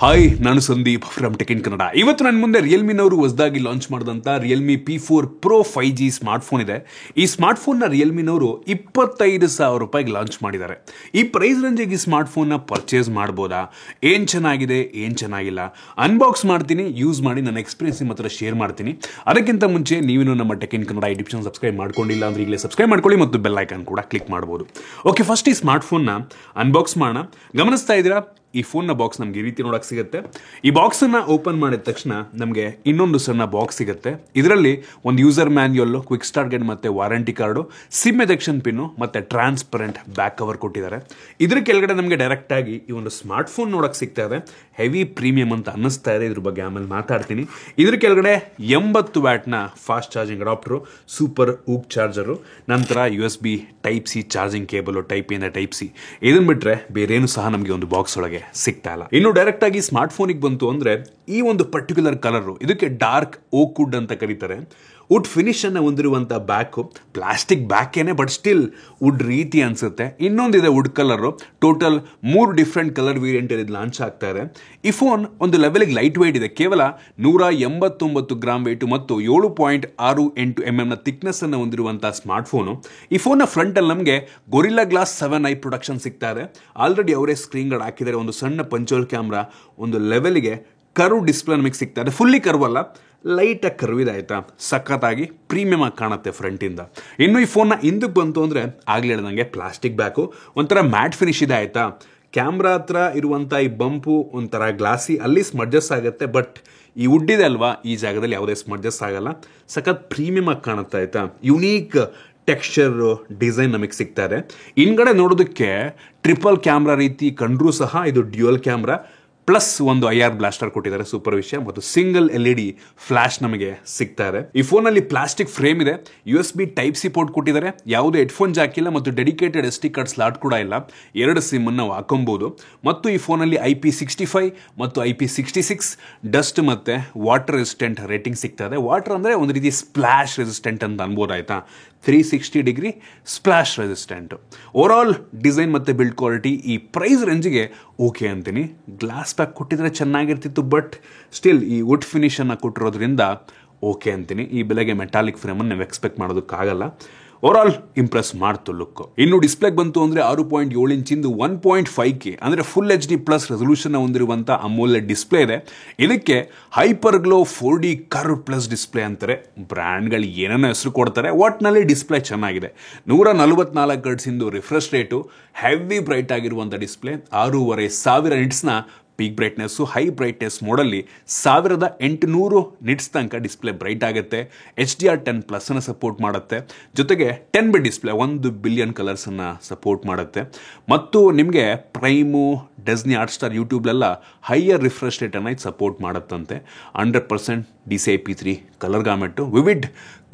Hi, ನಾನು Sandeep from tech in Kannada. ಇವತ್ತು ನನ್ನ ಮುಂದೆ ರಿಯಲ್ಮಿನವರು ಹೊಸದಾಗಿ ಲಾಂಚ್ ಮಾಡಿದಂಥ Realme P4 Pro 5G smartphone ಇದೆ. ಈ ಸ್ಮಾರ್ಟ್ಫೋನ್ನ ರಿಯಲ್ಮಿನವರು 25,000 ರೂಪಾಯಿಗೆ ಲಾಂಚ್ ಮಾಡಿದ್ದಾರೆ. ಈ ಪ್ರೈಸ್ ರೇಂಜಿಗೆ ಈ ಸ್ಮಾರ್ಟ್ಫೋನ್ನ ಪರ್ಚೇಸ್ ಮಾಡ್ಬೋದಾ, ಏನು ಚೆನ್ನಾಗಿದೆ, ಏನು ಚೆನ್ನಾಗಿಲ್ಲ, ಅನ್ಬಾಕ್ಸ್ ಮಾಡ್ತೀನಿ, ಯೂಸ್ ಮಾಡಿ ನನ್ನ ಎಕ್ಸ್ಪೀರಿಯನ್ಸ್ ನಿಮ್ಮ ಹತ್ರ ಶೇರ್ ಮಾಡ್ತೀನಿ. ಅದಕ್ಕಿಂತ ಮುಂಚೆ ನೀವೇನು ನಮ್ಮ tech in Kannada YouTube channel subscribe ಮಾಡ್ಕೊಂಡಿಲ್ಲ ಅಂದರೆ ಈಗಲೇ ಸಬ್ಸ್ಕ್ರೈಬ್ ಮಾಡ್ಕೊಳ್ಳಿ ಮತ್ತು ಬೆಲ್ ಐಕಾನ್ ಕೂಡ ಕ್ಲಿಕ್ ಮಾಡ್ಬೋದು. ಓಕೆ, ಫಸ್ಟ್ ಈ ಸ್ಮಾರ್ಟ್ಫೋನ್ನ ಅನ್ಬಾಕ್ಸ್ ಮಾಡೋಣ. ಗಮನಿಸ್ತಾ ಇದ್ದೀರಾ, ಈ ಫೋನ್ನ ಬಾಕ್ಸ್ ನಮ್ಗೆ ಈ ರೀತಿ ನೋಡಕ್ಕೆ ಸಿಗುತ್ತೆ. ಈ ಬಾಕ್ಸನ್ನು ಓಪನ್ ಮಾಡಿದ ತಕ್ಷಣ ನಮಗೆ ಇನ್ನೊಂದು ಸಣ್ಣ ಬಾಕ್ಸ್ ಸಿಗುತ್ತೆ. ಇದರಲ್ಲಿ ಒಂದು ಯೂಸರ್ ಮ್ಯಾನ್ಯುಯಲ್ಲು, ಕ್ವಿಕ್ ಸ್ಟಾರ್ಟ್ ಗೈಡ್ ಮತ್ತು warranty card, sim ejection pin ಮತ್ತು ಟ್ರಾನ್ಸ್ಪರೆಂಟ್ ಬ್ಯಾಕ್ ಕವರ್ ಕೊಟ್ಟಿದ್ದಾರೆ. ಇದ್ರ ಕೆಳಗಡೆ ನಮಗೆ ಡೈರೆಕ್ಟಾಗಿ ಈ ಒಂದು ಸ್ಮಾರ್ಟ್ಫೋನ್ ನೋಡಕ್ಕೆ ಸಿಗ್ತಾ ಇದೆ. ಹೆವಿ ಪ್ರೀಮಿಯಂ ಅಂತ ಅನ್ನಿಸ್ತಾ ಇದೆ. ಇದ್ರ ಬಗ್ಗೆ ಆಮೇಲೆ ಮಾತಾಡ್ತೀನಿ. ಇದ್ರ ಕೆಳಗಡೆ 80 ವ್ಯಾಟ್ನ fast charging adapter, super ಊಕ್ charger, ನಂತರ USB Type C charging cable, Type A ಇಂದ Type C. ಇದನ್ನು ಬಿಟ್ಟರೆ ಬೇರೇನು ಸಹ ನಮಗೆ ಒಂದು ಬಾಕ್ಸ್ ಒಳಗೆ ಸಿಗ್ತಾ ಇಲ್ಲ. ಇನ್ನು ಡೈರೆಕ್ಟ್ ಆಗಿ ಸ್ಮಾರ್ಟ್ ಫೋನಿಗೆ ಬಂತು ಅಂದ್ರೆ ಈ ಒಂದು ಪರ್ಟಿಕ್ಯುಲರ್ ಕಲರ್, ಇದಕ್ಕೆ ಡಾರ್ಕ್ ಓಕ್ ವುಡ್ ಅಂತ ಕರೀತಾರೆ. ವುಡ್ ಫಿನಿಶ್ ಅನ್ನು ಹೊಂದಿರುವಂತಹ ಬ್ಯಾಕ್, ಪ್ಲಾಸ್ಟಿಕ್ ಬ್ಯಾಕ್ ಏನೇ, ಬಟ್ ಸ್ಟಿಲ್ ವುಡ್ ರೀತಿ ಅನ್ಸುತ್ತೆ. ಇನ್ನೊಂದಿದೆ wood colour. Total 3 different colour variant ಇದು ಲಾಂಚ್ ಆಗ್ತಾ ಇದೆ. ಈ ಫೋನ್ ಒಂದು ಲೆವೆಲ್ಗೆ ಲೈಟ್ ವೇಟ್ ಇದೆ. ಕೇವಲ 189 ಗ್ರಾಮ್ ವೇಟ್ ಮತ್ತು 7.68 mm ನ ಥಿಕ್ನೆಸ್ ಅನ್ನು ಹೊಂದಿರುವಂತಹ ಸ್ಮಾರ್ಟ್ ಫೋನು. ಈ ಫೋನ್ನ ಫ್ರಂಟ್ ಅಲ್ಲಿ ನಮಗೆ ಗೊರಿಲ್ಲಾ ಗ್ಲಾಸ್ 7i ಪ್ರೊಡಕ್ಷನ್ ಸಿಗ್ತಾ ಇದೆ. ಆಲ್ರೆಡಿ ಅವರೇ ಸ್ಕ್ರೀನ್ ಗಾರ್ಡ್ ಹಾಕಿದ್ದಾರೆ. ಒಂದು ಸಣ್ಣ ಪಂಚೋಲ್ ಕ್ಯಾಮ್ರಾ, ಒಂದು ಲೆವೆಲ್ಗೆ ಕರ್ವ್ ಡಿಸ್ಪ್ಲೇ ನಮಗೆ ಸಿಗ್ತಾ ಇದೆ. ಫುಲ್ಲಿ ಕರ್ವ್ ಅಲ್ಲ, ಲೈಟಾಗಿ ಕರ್ವ್ ಇದೆ. ಆಯ್ತಾ, ಸಖತ್ತಾಗಿ ಪ್ರೀಮಿಯಮ್ ಆಗಿ ಕಾಣುತ್ತೆ ಫ್ರಂಟಿಂದ. ಇನ್ನು ಈ ಫೋನ್ನ ಹಿಂದಕ್ಕೆ ಬಂತು ಅಂದರೆ ಆಗ್ಲೇ ಹೇಳ್ದಂಗೆ ಪ್ಲಾಸ್ಟಿಕ್ ಬ್ಯಾಕು, ಒಂಥರ ಮ್ಯಾಟ್ ಫಿನಿಶ್ ಇದೆ. ಆಯ್ತಾ, ಕ್ಯಾಮ್ರಾ ಹತ್ರ ಇರುವಂಥ ಈ ಬಂಪು ಒಂಥರ ಗ್ಲಾಸಿ, ಅಲ್ಲಿ ಸ್ಮಡ್ಜಸ್ ಆಗುತ್ತೆ. ಬಟ್ ಈ ವುಡ್ ಇದೆ ಅಲ್ವಾ, ಈ ಜಾಗದಲ್ಲಿ ಯಾವುದೇ ಸ್ಮಡ್ಜಸ್ ಆಗಲ್ಲ. ಸಖತ್ ಪ್ರೀಮಿಯಮ್ ಆಗಿ ಕಾಣುತ್ತೆ. ಆಯ್ತಾ, ಯುನೀಕ್ ಟೆಕ್ಸ್ಚರ್ ಡಿಸೈನ್ ನಮಗೆ ಸಿಗ್ತಾ ಇದೆ. ಹಿಂದ್ಗಡೆ ನೋಡೋದಕ್ಕೆ ಟ್ರಿಪಲ್ ಕ್ಯಾಮ್ರಾ ರೀತಿ ಕಂಡ್ರೂ ಸಹ ಇದು ಡ್ಯುಯಲ್ ಕ್ಯಾಮ್ರಾ ಪ್ಲಸ್ ಒಂದು IR ಬ್ಲಾಸ್ಟರ್ ಕೊಟ್ಟಿದ್ದಾರೆ, ಸೂಪರ್ ವಿಷಯ. ಮತ್ತು ಸಿಂಗಲ್ LED ಫ್ಲಾಶ್ ನಮಗೆ ಸಿಗ್ತಾ ಇದೆ. ಈ ಫೋನಲ್ಲಿ ಪ್ಲಾಸ್ಟಿಕ್ ಫ್ರೇಮ್ ಇದೆ. USB Type C ಪೋರ್ಟ್ ಕೊಟ್ಟಿದ್ದಾರೆ. ಯಾವುದೇ ಹೆಡ್ಫೋನ್ ಜಾಕ್ ಇಲ್ಲ ಮತ್ತು ಡೆಡಿಕೇಟೆಡ್ SD ಕಾರ್ಡ್ ಸ್ಲಾಟ್ ಕೂಡ ಇಲ್ಲ. 2 ಸಿಮ್ ಅನ್ನು ಹಾಕೊಬಹುದು. ಮತ್ತು ಈ ಫೋನಲ್ಲಿ IP65 ಮತ್ತು IP66 ಡಸ್ಟ್ ಮತ್ತು ವಾಟರ್ ರೆಸಿಸ್ಟೆಂಟ್ ರೇಟಿಂಗ್ ಸಿಗ್ತಾ ಇದೆ. ವಾಟರ್ ಅಂದರೆ ಒಂದು ರೀತಿ ಸ್ಪ್ಲಾಶ್ ರೆಸಿಸ್ಟೆಂಟ್ ಅಂತ ಅನ್ಬೋದು. ಆಯ್ತಾ, 360 degree splash resistant. Over all design ಮತ್ತು ಬಿಲ್ಡ್ ಕ್ವಾಲಿಟಿ ಈ ಪ್ರೈಸ್ ರೇಂಜಿಗೆ ಓಕೆ ಅಂತೀನಿ. ಗ್ಲಾಸ್ ಪ್ಯಾಕ್ ಕೊಟ್ಟಿದ್ರೆ ಚೆನ್ನಾಗಿರ್ತಿತ್ತು, ಬಟ್ ಸ್ಟಿಲ್ ಈ ವುಡ್ ಫಿನಿಶ್ ಅನ್ನು ಕೊಟ್ಟಿರೋದ್ರಿಂದ ಓಕೆ ಅಂತೀನಿ. ಈ ಬೆಲೆಗೆ ಮೆಟಾಲಿಕ್ ಫ್ರೇಮನ್ನು ನಾವು ಎಕ್ಸ್ಪೆಕ್ಟ್ ಮಾಡೋದಕ್ಕಾಗಲ್ಲ. ಓವರ್ ಆಲ್ ಇಂಪ್ರೆಸ್ ಮಾಡ್ತು ಲುಕ್. ಇನ್ನು ಡಿಸ್ಪ್ಲೇಗೆ ಬಂತು ಅಂದರೆ 6.7 ಇಂಚಿಂದು 1.5K ಅಂದರೆ ಫುಲ್ HD ಪ್ಲಸ್ ರೆಸಲ್ಯೂಷನ್ ಹೊಂದಿರುವಂಥ ಅಮೋಲೆಡ್ ಡಿಸ್ಪ್ಲೇ ಇದೆ. ಇದಕ್ಕೆ hyper glow 4D curve plus display ಅಂತಾರೆ. ಬ್ರ್ಯಾಂಡ್ಗಳು ಏನೇನೋ ಹೆಸರು ಕೊಡ್ತಾರೆ, ಒಟ್ನಲ್ಲಿ ಡಿಸ್ಪ್ಲೇ ಚೆನ್ನಾಗಿದೆ. 144 hertz refresh rate, heavy bright ಆಗಿರುವಂಥ ಡಿಸ್ಪ್ಲೇ. 6,500 ನಿಟ್ಸ್ನ ಪೀಕ್ ಬ್ರೈಟ್ನೆಸ್ಸು. ಹೈ ಬ್ರೈಟ್ನೆಸ್ ಮೋಡಲ್ಲಿ 1800 ನಿಟ್ಸ್ ತನಕ ಡಿಸ್ಪ್ಲೇ ಬ್ರೈಟ್ ಆಗುತ್ತೆ. HDR10+ ಸಪೋರ್ಟ್ ಮಾಡುತ್ತೆ. ಜೊತೆಗೆ 10 ಬಿಟ್ ಡಿಸ್ಪ್ಲೇ, 1 ಬಿಲಿಯನ್ ಕಲರ್ಸನ್ನು ಸಪೋರ್ಟ್ ಮಾಡುತ್ತೆ. ಮತ್ತು ನಿಮಗೆ ಪ್ರೈಮು, ಡಿಸ್ನಿ ಹಾಟ್ಸ್ಟಾರ್, ಯೂಟ್ಯೂಬ್ಲೆಲ್ಲ ಹೈಯರ್ ರಿಫ್ರೆಶ್ ರೇಟನ್ನು ಇದು ಸಪೋರ್ಟ್ ಮಾಡುತ್ತಂತೆ. 100% DCI-P3 ಕಲರ್ ಗಾಮೆಂಟು, ವಿವಿಡ್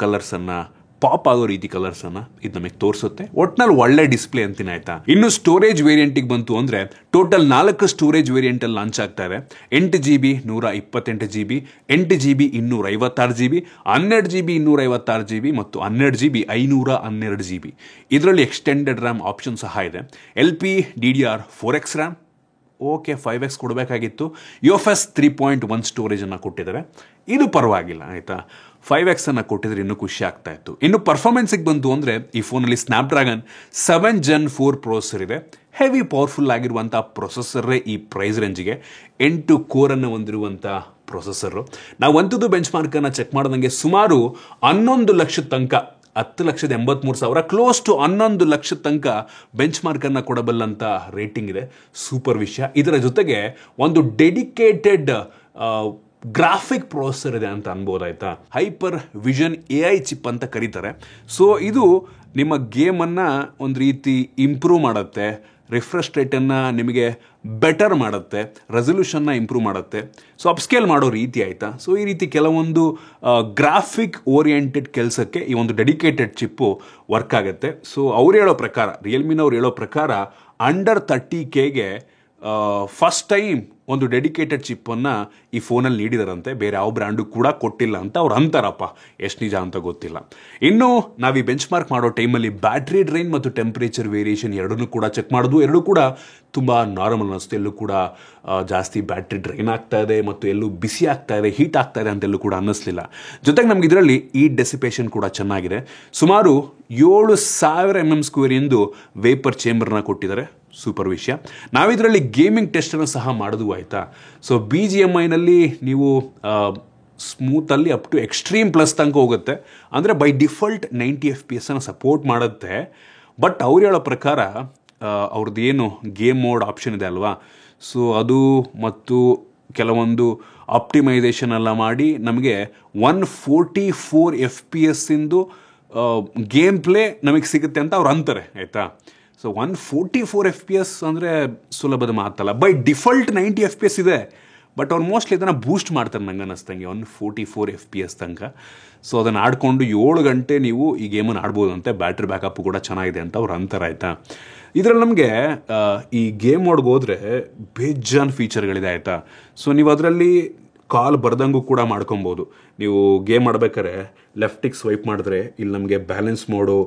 ಕಲರ್ಸನ್ನು, ಪಾಪ್ ಆಗೋ ರೀತಿ ಕಲರ್ಸನ್ನು ಇದು ನಮಗೆ ತೋರಿಸುತ್ತೆ. ಒಟ್ನಲ್ಲಿ ಒಳ್ಳೆ ಡಿಸ್ಪ್ಲೇ ಅಂತೀನಿ. ಆಯ್ತಾ, ಇನ್ನು ಸ್ಟೋರೇಜ್ ವೇರಿಯಂಟಿಗೆ ಬಂತು ಅಂದರೆ ಟೋಟಲ್ 4 ಸ್ಟೋರೇಜ್ ವೇರಿಯಂಟಲ್ಲಿ ಲಾಂಚ್ ಆಗ್ತಾ ಇದೆ. 8GB 128GB, 8GB 256GB, 12GB 256GB ಮತ್ತು 12GB 512GB. ಇದರಲ್ಲಿ ಎಕ್ಸ್ಟೆಂಡೆಡ್ ರ್ಯಾಮ್ ಆಪ್ಷನ್ ಸಹ ಇದೆ. LPDDR4X ರ್ಯಾಮ್, ಓಕೆ 5X ಕೊಡಬೇಕಾಗಿತ್ತು. UFS 3.1 ಸ್ಟೋರೇಜನ್ನು ಕೊಟ್ಟಿದ್ದಾರೆ. ಇದು ಪರವಾಗಿಲ್ಲ. ಆಯಿತಾ, 5X ಅನ್ನು ಕೊಟ್ಟಿದ್ರೆ ಇನ್ನೂ ಖುಷಿ ಆಗ್ತಾ ಇತ್ತು. ಇನ್ನು ಪರ್ಫಾರ್ಮೆನ್ಸಿಗೆ ಬಂತು ಅಂದರೆ ಈ ಫೋನಲ್ಲಿ ಸ್ನ್ಯಾಪ್ಡ್ರ್ಯಾಗನ್ 7 Gen 4 ಪ್ರೊಸೆಸರ್ ಇದೆ. ಹೆವಿ ಪವರ್ಫುಲ್ ಆಗಿರುವಂಥ ಪ್ರೊಸೆಸರೇ ಈ ಪ್ರೈಸ್ ರೇಂಜಿಗೆ. 8 ಕೋರನ್ನು ಹೊಂದಿರುವಂಥ ಪ್ರೊಸೆಸರು. ನಾವು ಒಂಥದ್ದು ಬೆಂಚ್ ಮಾರ್ಕನ್ನು ಚೆಕ್ ಮಾಡಿದಂಗೆ ಸುಮಾರು 11 ಲಕ್ಷದ ತನಕ, 10,83,000 ಕ್ಲೋಸ್ ಟು 11 ಲಕ್ಷದ ತನಕ ಬೆಂಚ್ ಮಾರ್ಕನ್ನು ಕೊಡಬಲ್ಲಂಥ ರೇಟಿಂಗ್ ಇದೆ. ಸೂಪರ್ ವಿಷಯ. ಇದರ ಜೊತೆಗೆ ಒಂದು ಡೆಡಿಕೇಟೆಡ್ ಗ್ರಾಫಿಕ್ ಪ್ರೊಸೆಸರ್ ಇದೆ ಅಂತ ಅನ್ಬೋದಾಯ್ತಾ. ಹೈಪರ್ ವಿಷನ್ AI ಚಿಪ್ ಅಂತ ಕರೀತಾರೆ. ಸೊ ಇದು ನಿಮ್ಮ ಗೇಮನ್ನು ಒಂದು ರೀತಿ ಇಂಪ್ರೂವ್ ಮಾಡುತ್ತೆ, ರಿಫ್ರೆಶ್ ರೇಟನ್ನು ನಿಮಗೆ ಬೆಟರ್ ಮಾಡುತ್ತೆ, ರೆಸಲ್ಯೂಷನ್ನ ಇಂಪ್ರೂವ್ ಮಾಡುತ್ತೆ. ಸೊ ಅಪ್ಸ್ಕೇಲ್ ಮಾಡೋ ರೀತಿ. ಆಯಿತಾ, ಸೊ ಈ ರೀತಿ ಕೆಲವೊಂದು ಗ್ರಾಫಿಕ್ ಓರಿಯೆಂಟೆಡ್ ಕೆಲಸಕ್ಕೆ ಈ ಒಂದು ಡೆಡಿಕೇಟೆಡ್ ಚಿಪ್ಪು ವರ್ಕ್ ಆಗುತ್ತೆ. ಸೊ ಅವ್ರು ಹೇಳೋ ಪ್ರಕಾರ, ರಿಯಲ್ಮಿನವ್ರು ಹೇಳೋ ಪ್ರಕಾರ ಅಂಡರ್ 30Kಗೆ ಫಸ್ಟ್ ಟೈಮ್ ಒಂದು ಡೆಡಿಕೇಟೆಡ್ ಚಿಪ್ಪನ್ನು ಈ ಫೋನಲ್ಲಿ ನೀಡಿದಾರಂತೆ, ಬೇರೆ ಯಾವ ಬ್ರ್ಯಾಂಡು ಕೂಡ ಕೊಟ್ಟಿಲ್ಲ ಅಂತ ಅವ್ರು ಅಂತಾರಪ್ಪ. ಎಷ್ಟು ನಿಜ ಅಂತ ಗೊತ್ತಿಲ್ಲ. ಇನ್ನು ನಾವು ಈ ಬೆಂಚ್ ಮಾರ್ಕ್ ಮಾಡೋ ಟೈಮಲ್ಲಿ ಬ್ಯಾಟ್ರಿ ಡ್ರೈನ್ ಮತ್ತು ಟೆಂಪ್ರೇಚರ್ ವೇರಿಯೇಷನ್ ಎರಡನ್ನೂ ಕೂಡ ಚೆಕ್ ಮಾಡೋದು. ಎರಡೂ ಕೂಡ ತುಂಬ ನಾರ್ಮಲ್ ಅನ್ನಿಸ್ತು. ಎಲ್ಲೂ ಕೂಡ ಜಾಸ್ತಿ ಬ್ಯಾಟ್ರಿ ಡ್ರೈನ್ ಆಗ್ತಾ ಇದೆ ಮತ್ತು ಎಲ್ಲೂ ಬಿಸಿ ಆಗ್ತಾ ಇದೆ, ಹೀಟ್ ಆಗ್ತಾ ಇದೆ ಅಂತೆಲ್ಲೂ ಕೂಡ ಅನ್ನಿಸ್ಲಿಲ್ಲ. ಜೊತೆಗೆ ನಮ್ಗೆ ಇದರಲ್ಲಿ ಈ ಡೆಸಿಪೇಷನ್ ಕೂಡ ಚೆನ್ನಾಗಿದೆ. ಸುಮಾರು 7000 mm² ಎಂದು ವೇಪರ್ ಚೇಂಬರ್ನ ಕೊಟ್ಟಿದ್ದಾರೆ. ಸೂಪರ್ ವಿಷಯ. ನಾವಿದರಲ್ಲಿ ಗೇಮಿಂಗ್ ಟೆಸ್ಟನ್ನು ಸಹ ಮಾಡಿದ್ವು ಆಯಿತಾ. ಸೊ BGMIನಲ್ಲಿ ನೀವು ಸ್ಮೂತಲ್ಲಿ ಅಪ್ ಟು ಎಕ್ಸ್ಟ್ರೀಮ್ ಪ್ಲಸ್ ತನಕ ಹೋಗುತ್ತೆ. ಅಂದರೆ ಬೈ ಡಿಫಾಲ್ಟ್ 90 FPS ಸಪೋರ್ಟ್ ಮಾಡುತ್ತೆ. ಬಟ್ ಅವ್ರು ಹೇಳೋ ಪ್ರಕಾರ ಅವ್ರದ್ದು ಏನು ಗೇಮ್ ಮೋಡ್ ಆಪ್ಷನ್ ಇದೆ ಅಲ್ವಾ, ಸೊ ಅದು ಮತ್ತು ಕೆಲವೊಂದು ಆಪ್ಟಿಮೈಸೇಷನ್ ಎಲ್ಲ ಮಾಡಿ ನಮಗೆ 144 FPS ಗೇಮ್ ಪ್ಲೇ ನಮಗೆ ಸಿಗುತ್ತೆ ಅಂತ ಅವ್ರು ಅಂತಾರೆ ಆಯಿತಾ. ಸೊ 144 FPS ಅಂದರೆ ಸುಲಭದ ಮಾತಲ್ಲ. ಬೈ ಡಿಫಾಲ್ಟ್ 90 FPS ಇದೆ, ಬಟ್ ಅವ್ರು ಮೋಸ್ಟ್ಲಿ ಇದನ್ನು ಬೂಸ್ಟ್ ಮಾಡ್ತಾರೆ ನಂಗೆ ಅನ್ನಿಸ್ತಂಗೆ 144 FPS ತನಕ. ಸೊ ಅದನ್ನು ಆಡಿಕೊಂಡು 7 ಗಂಟೆ ನೀವು ಈ ಗೇಮನ್ನು ಆಡ್ಬೋದಂತೆ. ಬ್ಯಾಟ್ರಿ ಬ್ಯಾಕಪ್ ಕೂಡ ಚೆನ್ನಾಗಿದೆ ಅಂತ ಅವ್ರು ಅಂತಾರೆ ಆಯಿತಾ. ಇದರಲ್ಲಿ ನಮಗೆ ಈ ಗೇಮ್ ಮೋಡ್ಗೆ ಹೋದರೆ ಬೇಜಾನ್ ಫೀಚರ್ಗಳಿದೆ ಆಯಿತಾ. ಸೊ ನೀವು ಅದರಲ್ಲಿ ಕಾಲ್ ಬರ್ದಂಗೂ ಕೂಡ ಮಾಡ್ಕೊಬೋದು. ನೀವು ಗೇಮ್ ಆಡ್ಬೇಕಾದ್ರೆ ಲೆಫ್ಟಿಗೆ ಸ್ವೈಪ್ ಮಾಡಿದ್ರೆ ಇಲ್ಲಿ ನಮಗೆ ಬ್ಯಾಲೆನ್ಸ್ ಮೋಡು,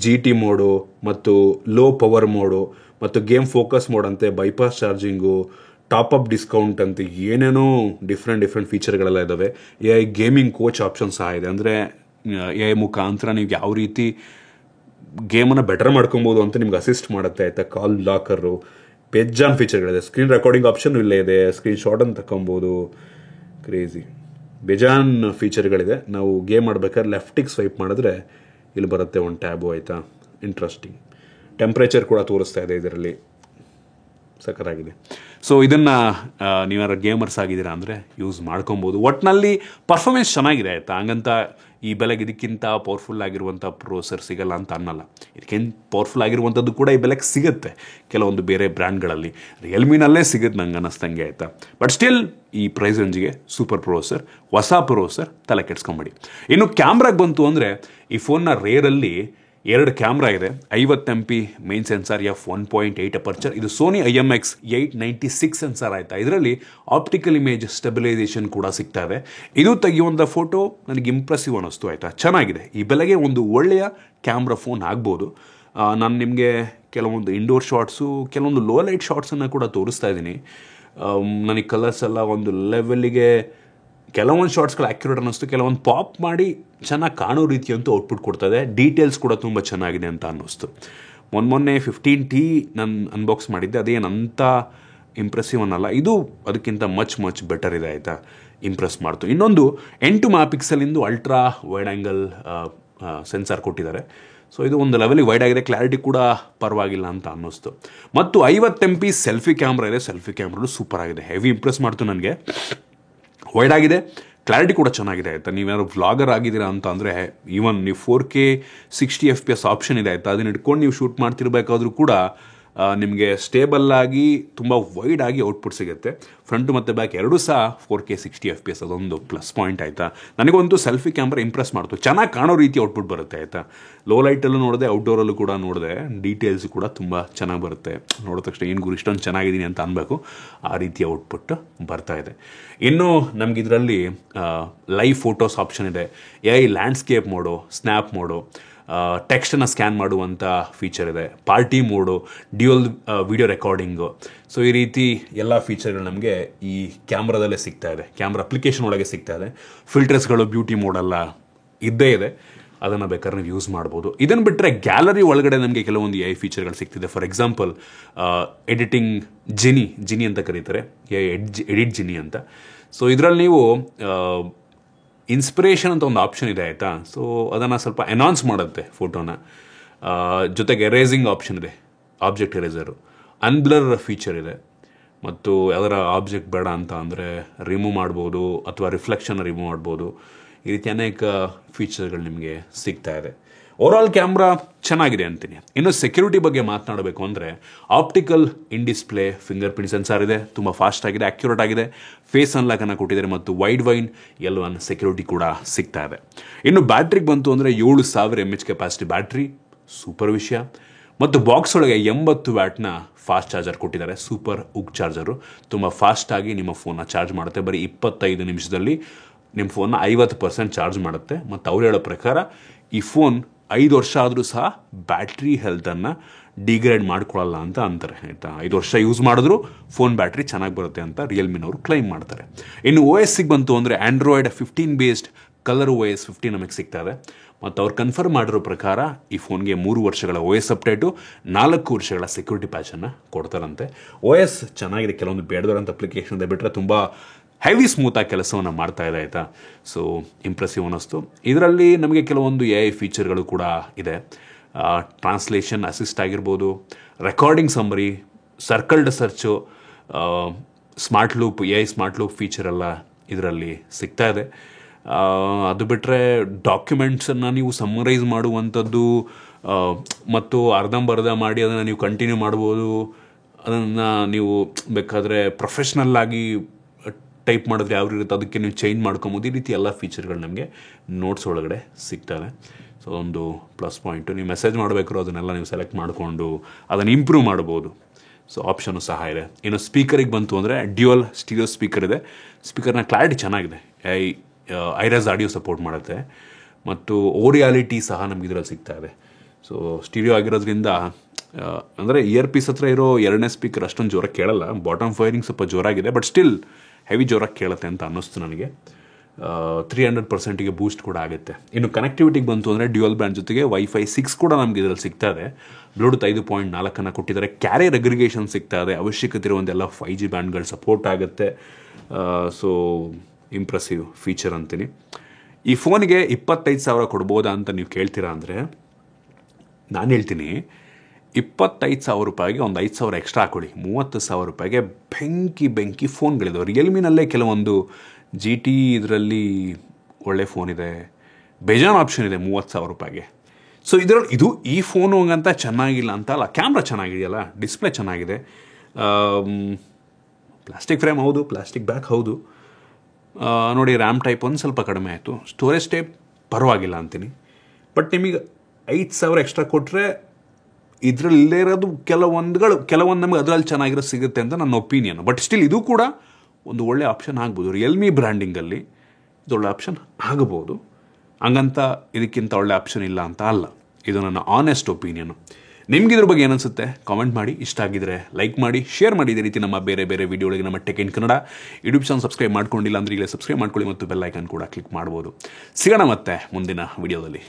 GT ಮೋಡು ಮತ್ತು ಲೋ ಪವರ್ ಮೋಡು ಮತ್ತು ಗೇಮ್ ಫೋಕಸ್ ಮೋಡ್ ಅಂತೆ, ಬೈಪಾಸ್ ಚಾರ್ಜಿಂಗು, ಟಾಪಪ್ ಡಿಸ್ಕೌಂಟ್ ಅಂತ ಏನೇನೋ ಡಿಫ್ರೆಂಟ್ ಫೀಚರ್ಗಳೆಲ್ಲ ಇದ್ದಾವೆ. AI ಗೇಮಿಂಗ್ ಕೋಚ್ ಆಪ್ಷನ್ ಸಹ ಇದೆ. ಅಂದರೆ AI ಮುಖಾಂತರ ನೀವು ಯಾವ ರೀತಿ ಗೇಮನ್ನು ಬೆಟರ್ ಮಾಡ್ಕೊಬೋದು ಅಂತ ನಿಮ್ಗೆ ಅಸಿಸ್ಟ್ ಮಾಡುತ್ತೆ ಆಯಿತಾ. ಕಾಲ್ ಲಾಕರು, ಬೇಜಾನ್ ಫೀಚರ್ಗಳಿದೆ. ಸ್ಕ್ರೀನ್ ರೆಕಾರ್ಡಿಂಗ್ ಆಪ್ಷನ್ ಇಲ್ಲೇ ಇದೆ. ಸ್ಕ್ರೀನ್ ಶಾಟನ್ನು ತಗೊಬೋದು. ಕ್ರೇಜಿ ಬೇಜಾನ್ ಫೀಚರ್ಗಳಿದೆ. ನಾವು ಗೇಮ್ ಆಡ್ಬೇಕಾದ್ರೆ ಲೆಫ್ಟಿಗೆ ಸ್ವೈಪ್ ಮಾಡಿದ್ರೆ ಇಲ್ಲಿ ಬರುತ್ತೆ ಒಂದು ಟ್ಯಾಬು ಆಯಿತಾ. ಇಂಟ್ರೆಸ್ಟಿಂಗ್. ಟೆಂಪ್ರೇಚರ್ ಕೂಡ ತೋರಿಸ್ತಾ ಇದೆ ಇದರಲ್ಲಿ. ಸಖತ್ತಾಗಿದೆ. ಸೊ ಇದನ್ನು ನೀವ್ಯಾರು ಗೇಮರ್ಸ್ ಆಗಿದ್ದೀರಾ ಅಂದರೆ ಯೂಸ್ ಮಾಡ್ಕೊಬೋದು. ಒಟ್ಟಿನಲ್ಲಿ ಪರ್ಫಾರ್ಮೆನ್ಸ್ ಚೆನ್ನಾಗಿದೆ ಆಯಿತಾ. ಹಂಗಂತ ಈ ಬೆಲೆಗೆ ಇದಕ್ಕಿಂತ ಪವರ್ಫುಲ್ ಆಗಿರುವಂಥ ಪ್ರೊಸೆಸರ್ ಸಿಗಲ್ಲ ಅಂತ ಅನ್ನಲ್ಲ. ಇದಕ್ಕಿಂತ ಪವರ್ಫುಲ್ ಆಗಿರುವಂಥದ್ದು ಕೂಡ ಈ ಬೆಲೆಗೆ ಸಿಗುತ್ತೆ ಕೆಲವೊಂದು ಬೇರೆ ಬ್ರ್ಯಾಂಡ್ಗಳಲ್ಲಿ. ರಿಯಲ್ಮಿನಲ್ಲೇ ಸಿಗುತ್ತೆ ನಂಗೆ ಅನ್ನಿಸ್ತಂಗೆ ಆಯಿತಾ. ಬಟ್ ಸ್ಟಿಲ್ ಈ ಪ್ರೈಸ್ ರೇಂಜ್ಗೆ ಸೂಪರ್ ಪ್ರೊಸೆಸರ್, ಹೊಸ ಪ್ರೊಸೆಸರ್, ತಲೆ ಕೆಡ್ಸ್ಕೊಂಬೇಡಿ. ಇನ್ನು ಕ್ಯಾಮ್ರಾಗೆ ಬಂತು ಅಂದರೆ ಈ ಫೋನ್ನ ರೇರಲ್ಲಿ 2 ಕ್ಯಾಮ್ರಾ ಇದೆ. 50 MP main sensor, f1.8 aperture. ಇದು ಸೋನಿ IMX896 ಸೆನ್ಸಾರ್ ಆಯಿತಾ. ಇದರಲ್ಲಿ ಆಪ್ಟಿಕಲ್ ಇಮೇಜ್ ಸ್ಟೆಬಿಲೈಸೇಷನ್ ಕೂಡ ಸಿಗ್ತಾ ಇದೆ. ಇದು ತೆಗೆಯುವಂಥ ಫೋಟೋ ನನಗೆ ಇಂಪ್ರೆಸಿವ್ ಅನ್ನಿಸ್ತು ಆಯಿತಾ. ಚೆನ್ನಾಗಿದೆ. ಈ ಬೆಲೆಗೆ ಒಂದು ಒಳ್ಳೆಯ ಕ್ಯಾಮ್ರಾ ಫೋನ್ ಆಗ್ಬೋದು. ನಾನು ನಿಮಗೆ ಕೆಲವೊಂದು ಇಂಡೋರ್ ಶಾರ್ಟ್ಸು, ಕೆಲವೊಂದು ಲೋ ಲೈಟ್ ಶಾರ್ಟ್ಸನ್ನು ಕೂಡ ತೋರಿಸ್ತಾ ಇದ್ದೀನಿ. ನನಗೆ ಕಲರ್ಸ್ ಎಲ್ಲ ಒಂದು ಲೆವೆಲ್ಲಿಗೆ ಕೆಲವೊಂದು ಶಾರ್ಟ್ಸ್ಗಳು ಆ್ಯಕ್ಯುರೇಟ್ ಅನ್ನಿಸ್ತು, ಕೆಲವೊಂದು ಪಾಪ್ ಮಾಡಿ ಚೆನ್ನಾಗಿ ಕಾಣೋ ರೀತಿಯಂತೂ ಔಟ್ಪುಟ್ ಕೊಡ್ತದೆ. ಡೀಟೇಲ್ಸ್ ಕೂಡ ತುಂಬ ಚೆನ್ನಾಗಿದೆ ಅಂತ ಅನ್ನಿಸ್ತು. ಮೊನ್ನೆ 15T ನಾನು ಅನ್ಬಾಕ್ಸ್ ಮಾಡಿದ್ದೆ, ಅದೇನಂತ ಇಂಪ್ರೆಸಿವ್ ಅನ್ನಲ್ಲ. ಇದು ಅದಕ್ಕಿಂತ ಮಚ್ ಬೆಟರ್ ಇದೆ ಆಯಿತಾ. ಇಂಪ್ರೆಸ್ ಮಾಡ್ತು. ಇನ್ನೊಂದು 8 MP ultra wide angle sensor ಕೊಟ್ಟಿದ್ದಾರೆ. ಸೊ ಇದು ಒಂದು ಲೆವೆಲಿಗೆ ವೈಡ್ ಆಗಿದೆ. ಕ್ಲಾರಿಟಿ ಕೂಡ ಪರವಾಗಿಲ್ಲ ಅಂತ ಅನ್ನಿಸ್ತು. ಮತ್ತು 50 MP ಸೆಲ್ಫಿ ಕ್ಯಾಮ್ರಾ ಇದೆ. ಸೆಲ್ಫಿ ಕ್ಯಾಮ್ರಾನು ಸೂಪರ್ ಆಗಿದೆ. ಹೆವಿ ಇಂಪ್ರೆಸ್ ಮಾಡ್ತು ನನಗೆ. ವೈಡ್ ಆಗಿದೆ, ಕ್ಲಾರಿಟಿ ಕೂಡ ಚೆನ್ನಾಗಿದೆ ಆಯಿತಾ. ನೀವೇನಾದ್ರು ವ್ಲಾಗರ್ ಆಗಿದ್ದೀರಾ ಅಂತ ಅಂದರೆ ಈವನ್ ನೀವು 4K 60 FPS ಆಪ್ಷನ್ ಇದೆ ಆಯಿತಾ. ಅದನ್ನ ಇಟ್ಕೊಂಡು ನೀವು ಶೂಟ್ ಮಾಡ್ತಿರ್ಬೇಕಾದ್ರೂ ಕೂಡ ನಿಮಗೆ ಸ್ಟೇಬಲ್ ಆಗಿ ತುಂಬ ವೈಡ್ ಆಗಿ ಔಟ್ಪುಟ್ ಸಿಗುತ್ತೆ. ಫ್ರಂಟು ಮತ್ತು ಬ್ಯಾಕ್ ಎರಡೂ ಸಹ 4K 60 FPS. ಅದೊಂದು ಪ್ಲಸ್ ಪಾಯಿಂಟ್ ಆಯಿತಾ. ನನಗಂತೂ ಸೆಲ್ಫಿ ಕ್ಯಾಮ್ರಾ ಇಂಪ್ರೆಸ್ ಮಾಡ್ತು. ಚೆನ್ನಾಗಿ ಕಾಣೋ ರೀತಿ ಔಟ್ಪುಟ್ ಬರುತ್ತೆ ಆಯಿತಾ. ಲೋ ಲೈಟಲ್ಲೂ ನೋಡಿದೆ, ಔಟ್ಡೋರಲ್ಲೂ ಕೂಡ ನೋಡಿದೆ. ಡೀಟೇಲ್ಸ್ ಕೂಡ ತುಂಬ ಚೆನ್ನಾಗಿ ಬರುತ್ತೆ. ನೋಡಿದ ತಕ್ಷಣ ಏನು ಗುರು ಇಷ್ಟೊಂದು ಚೆನ್ನಾಗಿದ್ದೀನಿ ಅಂತ ಅನ್ಬೇಕು. ಆ ರೀತಿಯ ಔಟ್ಪುಟ್ ಬರ್ತಾ ಇದೆ. ಇನ್ನು ನಮಗಿದರಲ್ಲಿ ಲೈವ್ ಫೋಟೋಸ್ ಆಪ್ಷನ್ ಇದೆ. AI landscape mode, snap mode, ಟೆಕ್ಸ್ಟನ್ನು ಸ್ಕ್ಯಾನ್ ಮಾಡುವಂಥ ಫೀಚರ್ ಇದೆ. Party mode, dual video recording. So ಈ ರೀತಿ ಎಲ್ಲ ಫೀಚರ್ಗಳು ನಮಗೆ ಈ ಕ್ಯಾಮ್ರಾದಲ್ಲೇ ಸಿಗ್ತಾ ಇದೆ. ಕ್ಯಾಮ್ರಾ ಅಪ್ಲಿಕೇಶನ್ ಒಳಗೆ ಸಿಗ್ತಾ ಇದೆ. ಫಿಲ್ಟರ್ಸ್ಗಳು, ಬ್ಯೂಟಿ ಮೋಡೆಲ್ಲ ಇದ್ದೇ ಇದೆ. ಅದನ್ನು ಬೇಕಾದ್ರೆ ನೀವು ಯೂಸ್ ಮಾಡ್ಬೋದು. ಇದನ್ನು ಬಿಟ್ಟರೆ ಗ್ಯಾಲರಿ ಒಳಗಡೆ ನಮಗೆ ಕೆಲವೊಂದು AI ಫೀಚರ್ಗಳು ಸಿಗ್ತಿದೆ. ಫಾರ್ ಎಕ್ಸಾಂಪಲ್ ಎಡಿಟಿಂಗ್ ಜಿನಿ ಅಂತ ಕರೀತಾರೆ, ಎಡಿಟ್ ಜಿನಿ ಅಂತ. ಸೊ ಇದರಲ್ಲಿ ನೀವು ಇನ್ಸ್ಪಿರೇಷನ್ ಅಂತ ಒಂದು ಆಪ್ಷನ್ ಇದೆ ಆಯಿತಾ. ಸೊ ಅದನ್ನು ಸ್ವಲ್ಪ ಎನಾನ್ಸ್ ಮಾಡುತ್ತೆ ಫೋಟೋನ. ಜೊತೆಗೆ ಎರೇಸಿಂಗ್ ಆಪ್ಷನ್ ಇದೆ, ಆಬ್ಜೆಕ್ಟ್ ಎರೇಸರು. ಅನ್ಬ್ಲರ್ ಫೀಚರ್ ಇದೆ. ಮತ್ತು ಯಾವ್ದಾರ ಆಬ್ಜೆಕ್ಟ್ ಬೇಡ ಅಂತ ಅಂದರೆ ರಿಮೂವ್ ಮಾಡ್ಬೋದು, ಅಥವಾ ರಿಫ್ಲೆಕ್ಷನ್ ರಿಮೂವ್ ಮಾಡ್ಬೋದು. ಈ ರೀತಿ ಅನೇಕ ಫೀಚರ್ಗಳು ನಿಮಗೆ ಸಿಗ್ತಾ ಇದೆ. ಓವರಾಲ್ ಕ್ಯಾಮ್ರಾ ಚೆನ್ನಾಗಿದೆ ಅಂತೀನಿ. ಇನ್ನು ಸೆಕ್ಯೂರಿಟಿ ಬಗ್ಗೆ ಮಾತನಾಡಬೇಕು ಅಂದರೆ optical in display fingerprint sensor ಇದೆ. ತುಂಬ ಫಾಸ್ಟ್ ಆಗಿದೆ, ಅಕ್ಯುರೇಟ್ ಆಗಿದೆ. ಫೇಸ್ ಅನ್ಲಾಕನ್ನು ಕೊಟ್ಟಿದ್ದಾರೆ ಮತ್ತು ವೈಡ್ ವೈನ್ L1 ಸೆಕ್ಯೂರಿಟಿ ಕೂಡ ಸಿಗ್ತಾ ಇದೆ. ಇನ್ನು ಬ್ಯಾಟ್ರಿಗೆ ಬಂತು ಅಂದರೆ 7000 mAh ಕೆಪಾಸಿಟಿ ಬ್ಯಾಟ್ರಿ, ಸೂಪರ್ ವಿಷಯ. ಮತ್ತು ಬಾಕ್ಸ್ ಒಳಗೆ 80 ವ್ಯಾಟ್ನ ಫಾಸ್ಟ್ ಚಾರ್ಜರ್ ಕೊಟ್ಟಿದ್ದಾರೆ. ಸೂಪರ್ ಉಗ್ ಚಾರ್ಜರು. ತುಂಬ ಫಾಸ್ಟಾಗಿ ನಿಮ್ಮ ಫೋನ್ನ ಚಾರ್ಜ್ ಮಾಡುತ್ತೆ. ಬರೀ 25 ನಿಮಿಷದಲ್ಲಿ ನಿಮ್ಮ ಫೋನ್ನ 50% ಚಾರ್ಜ್ ಮಾಡುತ್ತೆ. ಮತ್ತು ಅವ್ರು ಹೇಳೋ ಪ್ರಕಾರ ಈ ಫೋನ್ 5 ವರ್ಷ ಆದರೂ ಸಹ ಬ್ಯಾಟ್ರಿ ಹೆಲ್ತನ್ನು ಡಿಗ್ರೇಡ್ ಮಾಡ್ಕೊಳ್ಳಲ್ಲ ಅಂತ ಅಂತಾರೆ, ಆಯಿತಾ. 5 ವರ್ಷ ಯೂಸ್ ಮಾಡಿದ್ರು ಫೋನ್ ಬ್ಯಾಟ್ರಿ ಚೆನ್ನಾಗಿ ಬರುತ್ತೆ ಅಂತ ರಿಯಲ್ಮಿನವರು ಕ್ಲೈಮ್ ಮಾಡ್ತಾರೆ. ಇನ್ನು OS ಬಂತು ಅಂದರೆ ಆ್ಯಂಡ್ರಾಯ್ಡ್ 15 ಬೇಸ್ಡ್ ಕಲರ್ OS 15 ನಮಗೆ ಸಿಗ್ತಾ ಇದೆ. ಮತ್ತು ಅವ್ರು ಕನ್ಫರ್ಮ್ ಮಾಡಿರೋ ಪ್ರಕಾರ ಈ ಫೋನ್ಗೆ 3 ವರ್ಷಗಳ OS ಅಪ್ಡೇಟು, 4 ವರ್ಷಗಳ ಸೆಕ್ಯೂರಿಟಿ ಪ್ಯಾಚನ್ನು ಕೊಡ್ತಾರಂತೆ. OS ಚೆನ್ನಾಗಿದೆ, ಕೆಲವೊಂದು ಬೇಡದಂಥ ಅಪ್ಲಿಕೇಶನ್ ಇದೆ ಬಿಟ್ಟರೆ ತುಂಬ ಹೆವಿ ಸ್ಮೂತಾಗಿ ಕೆಲಸವನ್ನು ಮಾಡ್ತಾ ಇದೆ, ಆಯಿತಾ. ಸೊ ಇಂಪ್ರೆಸಿವ್ ಅನ್ನಿಸ್ತು. ಇದರಲ್ಲಿ ನಮಗೆ ಕೆಲವೊಂದು AI ಫೀಚರ್ಗಳು ಕೂಡ ಇದೆ. ಟ್ರಾನ್ಸ್ಲೇಷನ್ ಅಸಿಸ್ಟ್ ಆಗಿರ್ಬೋದು, recording summary, circled search, smart loop AI smart loop feature ಎಲ್ಲ ಇದರಲ್ಲಿ ಸಿಗ್ತಾ ಇದೆ. ಅದು ಬಿಟ್ಟರೆ ಡಾಕ್ಯುಮೆಂಟ್ಸನ್ನು ನೀವು ಸಮ್ಮರೈಸ್ ಮಾಡುವಂಥದ್ದು ಮತ್ತು ಅರ್ಧಂಬರ್ಧ ಮಾಡಿ ಅದನ್ನು ನೀವು ಕಂಟಿನ್ಯೂ ಮಾಡ್ಬೋದು. ಅದನ್ನು ನೀವು ಬೇಕಾದರೆ ಪ್ರೊಫೆಷ್ನಲ್ಲಾಗಿ ಟೈಪ್ ಮಾಡಿದ್ರೆ ಯಾವ ಇರುತ್ತೆ ಅದಕ್ಕೆ ನೀವು ಚೇಂಜ್ ಮಾಡ್ಕೊಬೋದು. ಈ ರೀತಿ ಎಲ್ಲ ಫೀಚರ್ಗಳು ನಮಗೆ ನೋಟ್ಸ್ ಒಳಗಡೆ ಸಿಗ್ತವೆ. ಸೊ ಒಂದು ಪ್ಲಸ್ ಪಾಯಿಂಟು. ನೀವು ಮೆಸೇಜ್ ಮಾಡಬೇಕಾದ್ರೂ ಅದನ್ನೆಲ್ಲ ನೀವು ಸೆಲೆಕ್ಟ್ ಮಾಡಿಕೊಂಡು ಅದನ್ನು ಇಂಪ್ರೂವ್ ಮಾಡ್ಬೋದು. ಸೊ ಆಪ್ಷನ್ನು ಸಹ ಇದೆ. ಇನ್ನು ಸ್ಪೀಕರಿಗೆ ಬಂತು ಅಂದರೆ ಡ್ಯುಯಲ್ ಸ್ಟೀರಿಯೋ ಸ್ಪೀಕರ್ ಇದೆ. ಸ್ಪೀಕರ್ನ ಕ್ಲಾರಿಟಿ ಚೆನ್ನಾಗಿದೆ. ಐರಸ್ ಆಡಿಯೋ ಸಪೋರ್ಟ್ ಮಾಡುತ್ತೆ. ಮತ್ತು ಓರಿಯಾಲಿಟಿ ಸಹ ನಮ್ಗೆ ಇದರಲ್ಲಿ ಸಿಗ್ತಾ ಇದೆ. ಸೊ ಸ್ಟೀರಿಯೋ ಆಗಿರೋದ್ರಿಂದ ಅಂದರೆ ಇಯರ್ ಪೀಸ್ ಹತ್ರ ಇರೋ 2ನೇ ಸ್ಪೀಕರ್ ಅಷ್ಟೊಂದು ಜೋರಾಗಿ ಕೇಳಲ್ಲ. ಬಾಟಮ್ ಫೈರಿಂಗ್ ಸ್ವಲ್ಪ ಜೋರಾಗಿದೆ, ಬಟ್ ಸ್ಟಿಲ್ ಹೆವಿ ಜೋರಾಗಿ ಕೇಳುತ್ತೆ ಅಂತ ಅನ್ನಿಸ್ತು ನನಗೆ. 300%ಗೆ ಬೂಸ್ಟ್ ಕೂಡ ಆಗುತ್ತೆ. ಇನ್ನು ಕನೆಕ್ಟಿವಿಟಿಗೆ ಬಂತು ಅಂದರೆ ಡ್ಯುಯಲ್ ಬ್ಯಾಂಡ್ ಜೊತೆಗೆ Wi-Fi 6 ಕೂಡ ನಮ್ಗೆ ಇದರಲ್ಲಿ ಸಿಗ್ತಾ ಇದೆ. ಬ್ಲೂಟೂತ್ 5.4 ಕೊಟ್ಟಿದ್ದಾರೆ. ಕ್ಯಾರಿಯರ್ ಅಗ್ರಿಗೇಷನ್ ಸಿಗ್ತಾ ಇದೆ. ಅವಶ್ಯಕತೆ ಇರುವಂತೆಲ್ಲ 5G ಬ್ಯಾಂಡ್ಗಳು ಸಪೋರ್ಟ್ ಆಗುತ್ತೆ. ಸೊ ಇಂಪ್ರೆಸಿವ್ ಫೀಚರ್ ಅಂತೀನಿ. ಈ ಫೋನಿಗೆ 25,000 ಕೊಡ್ಬೋದಾ ಅಂತ ನೀವು ಕೇಳ್ತೀರಾ ಅಂದರೆ ನಾನು ಹೇಳ್ತೀನಿ 25,000 ರೂಪಾಯಿಗೆ ಒಂದು 5,000 ಎಕ್ಸ್ಟ್ರಾ ಹಾಕೊಳ್ಳಿ. 30,000 ರೂಪಾಯಿಗೆ ಬೆಂಕಿ ಫೋನ್ಗಳಿದಾವೆ. ರಿಯಲ್ಮಿನಲ್ಲೇ ಕೆಲವೊಂದು GT ಇದರಲ್ಲಿ ಒಳ್ಳೆ ಫೋನ್ ಇದೆ, ಬೇಜಾನ್ ಆಪ್ಷನ್ ಇದೆ 30,000 ರೂಪಾಯಿಗೆ. ಸೊ ಇದರಲ್ಲಿ ಈ ಫೋನು ಹಂಗಂತ ಚೆನ್ನಾಗಿಲ್ಲ ಅಂತ ಅಲ್ಲ. ಕ್ಯಾಮ್ರಾ ಚೆನ್ನಾಗಿದೆಯಲ್ಲ, ಡಿಸ್ಪ್ಲೇ ಚೆನ್ನಾಗಿದೆ, ಪ್ಲಾಸ್ಟಿಕ್ ಫ್ರೇಮ್ ಹೌದು, ಪ್ಲಾಸ್ಟಿಕ್ ಬ್ಯಾಕ್ ಹೌದು. ನೋಡಿ ರ್ಯಾಮ್ ಟೈಪ್ ಒಂದು ಸ್ವಲ್ಪ ಕಡಿಮೆ ಆಯಿತು, ಸ್ಟೋರೇಜ್ ಟೈಪ್ ಪರವಾಗಿಲ್ಲ ಅಂತೀನಿ. ಬಟ್ ನಿಮಗೆ 5,000 ಎಕ್ಸ್ಟ್ರಾ ಕೊಟ್ಟರೆ ಇದರಲ್ಲೇ ಇರೋದು ಕೆಲವೊಂದು ನಮಗೆ ಅದರಲ್ಲಿ ಚೆನ್ನಾಗಿರೋದು ಸಿಗುತ್ತೆ ಅಂತ ನನ್ನ ಒಪಿನಿಯನ್. ಬಟ್ ಸ್ಟಿಲ್ ಇದು ಕೂಡ ಒಂದು ಒಳ್ಳೆ ಆಪ್ಷನ್ ಆಗ್ಬೋದು. ರಿಯಲ್ಮಿ ಬ್ರ್ಯಾಂಡಿಂಗಲ್ಲಿ ಇದು ಒಳ್ಳೆ ಆಪ್ಷನ್ ಆಗಬಹುದು. ಹಂಗಂತ ಇದಕ್ಕಿಂತ ಒಳ್ಳೆ ಆಪ್ಷನ್ ಇಲ್ಲ ಅಂತ ಅಲ್ಲ. ಇದು ನನ್ನ ಆನೆಸ್ಟ್ ಒಪಿನಿಯನು. ನಿಮ್ಗೆ ಇದ್ರ ಬಗ್ಗೆ ಏನನ್ಸುತ್ತೆ ಕಾಮೆಂಟ್ ಮಾಡಿ. ಇಷ್ಟ ಆಗಿದ್ರೆ ಲೈಕ್ ಮಾಡಿ, ಶೇರ್ ಮಾಡಿ. ಇದೇ ರೀತಿ ನಮ್ಮ ಬೇರೆ ವಿಡಿಯೋಗಳಿಗೆ ನಮ್ಮ tech in Kannada YouTube channel subscribe ಮಾಡ್ಕೊಂಡಿಲ್ಲ ಅಂದರೆ ಈಗಲೇ ಸಬ್ಸ್ಕ್ರೈಬ್ ಮಾಡ್ಕೊಳ್ಳಿ ಮತ್ತು ಬೆಲ್ ಐಕಾನ್ ಕೂಡ ಕ್ಲಿಕ್ ಮಾಡ್ಬೋದು. ಸಿಗೋಣ ಮತ್ತೆ ಮುಂದಿನ ವಿಡಿಯೋದಲ್ಲಿ.